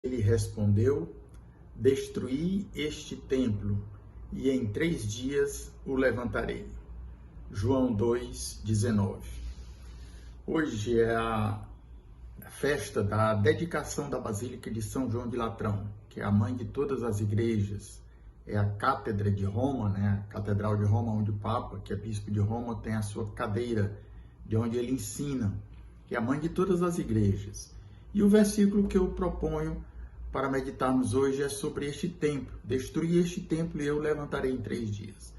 Ele respondeu: destruí este templo, e em 3 dias o levantarei. João 2:19. Hoje é a festa da dedicação da Basílica de São João de Latrão, que é a mãe de todas as igrejas. É a cátedra de Roma, né? A Catedral de Roma, onde o Papa, que é bispo de Roma, tem a sua cadeira, de onde ele ensina, que é a mãe de todas as igrejas. E o versículo que eu proponho para meditarmos hoje é sobre este templo. Destruí este templo e eu levantarei em 3 dias.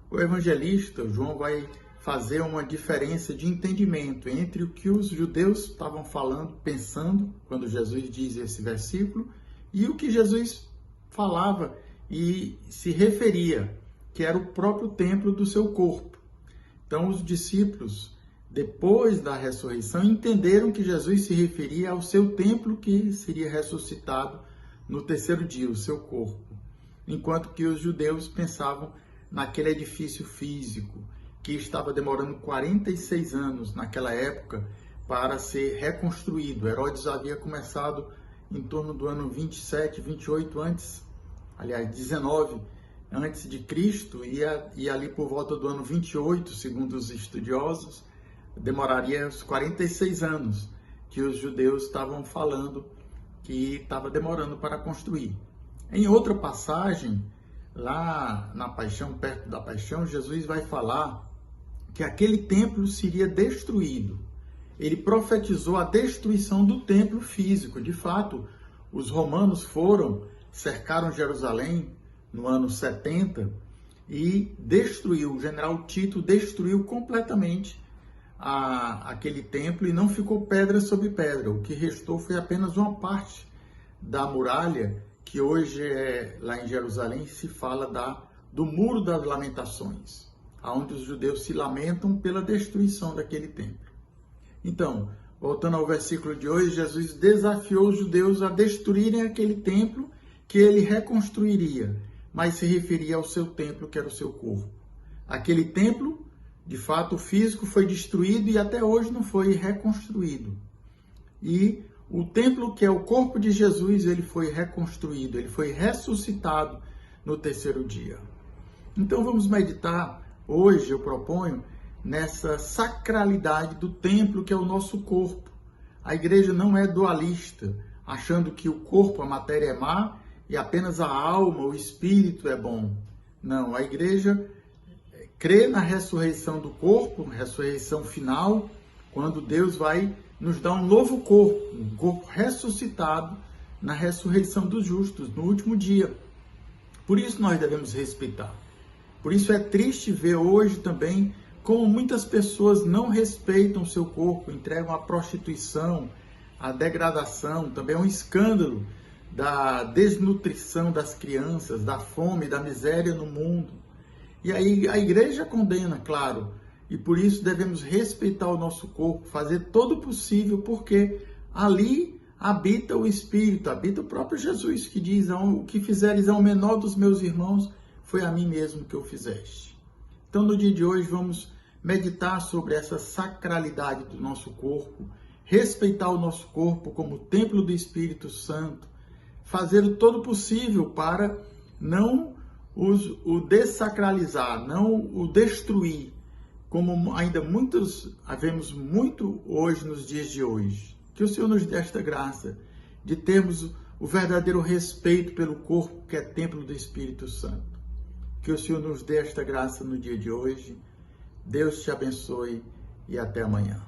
O evangelista João vai fazer uma diferença de entendimento entre o que os judeus estavam falando, pensando, quando Jesus diz esse versículo, e o que Jesus falava e se referia, que era o próprio templo do seu corpo. Então, os discípulos, depois da ressurreição, entenderam que Jesus se referia ao seu templo que seria ressuscitado no 3º dia, o seu corpo. Enquanto que os judeus pensavam naquele edifício físico, que estava demorando 46 anos naquela época para ser reconstruído. Herodes havia começado em torno do ano 27, 28 19 antes de Cristo, e ali por volta do ano 28, segundo os estudiosos, demoraria os 46 anos que os judeus estavam falando que estava demorando para construir. Em outra passagem, lá na Paixão, perto da Paixão, Jesus vai falar que aquele templo seria destruído. Ele profetizou a destruição do templo físico. De fato, os romanos cercaram Jerusalém no ano 70 e destruiu, o general Tito destruiu completamente aquele templo e não ficou pedra sobre pedra. O que restou foi apenas uma parte da muralha, que hoje lá em Jerusalém se fala do Muro das Lamentações, onde os judeus se lamentam pela destruição daquele templo. Então, voltando ao versículo de hoje, Jesus desafiou os judeus a destruírem aquele templo que ele reconstruiria, mas se referia ao seu templo, que era o seu corpo. Aquele templo, de fato, físico, foi destruído e até hoje não foi reconstruído. E o templo, que é o corpo de Jesus, ele foi reconstruído, ele foi ressuscitado no 3º dia. Então vamos meditar hoje, eu proponho, nessa sacralidade do templo, que é o nosso corpo. A igreja não é dualista, achando que o corpo, a matéria é má e apenas a alma, o espírito é bom. Não, a igreja crê na ressurreição do corpo, ressurreição final, quando Deus vai nos dar um novo corpo, um corpo ressuscitado na ressurreição dos justos, no último dia. Por isso nós devemos respeitar. Por isso é triste ver hoje também como muitas pessoas não respeitam o seu corpo, entregam à prostituição, à degradação, também é um escândalo da desnutrição das crianças, da fome, da miséria no mundo. E aí a igreja condena, claro, e por isso devemos respeitar o nosso corpo, fazer todo o possível, porque ali habita o Espírito, habita o próprio Jesus, que diz: o que fizeres ao menor dos meus irmãos, foi a mim mesmo que o fizeste. Então, no dia de hoje, vamos meditar sobre essa sacralidade do nosso corpo, respeitar o nosso corpo como templo do Espírito Santo, fazer o todo possível para não o dessacralizar, não o destruir, como ainda havemos muito hoje nos dias de hoje. Que o Senhor nos dê esta graça de termos o verdadeiro respeito pelo corpo, que é templo do Espírito Santo. Que o Senhor nos dê esta graça no dia de hoje. Deus te abençoe e até amanhã.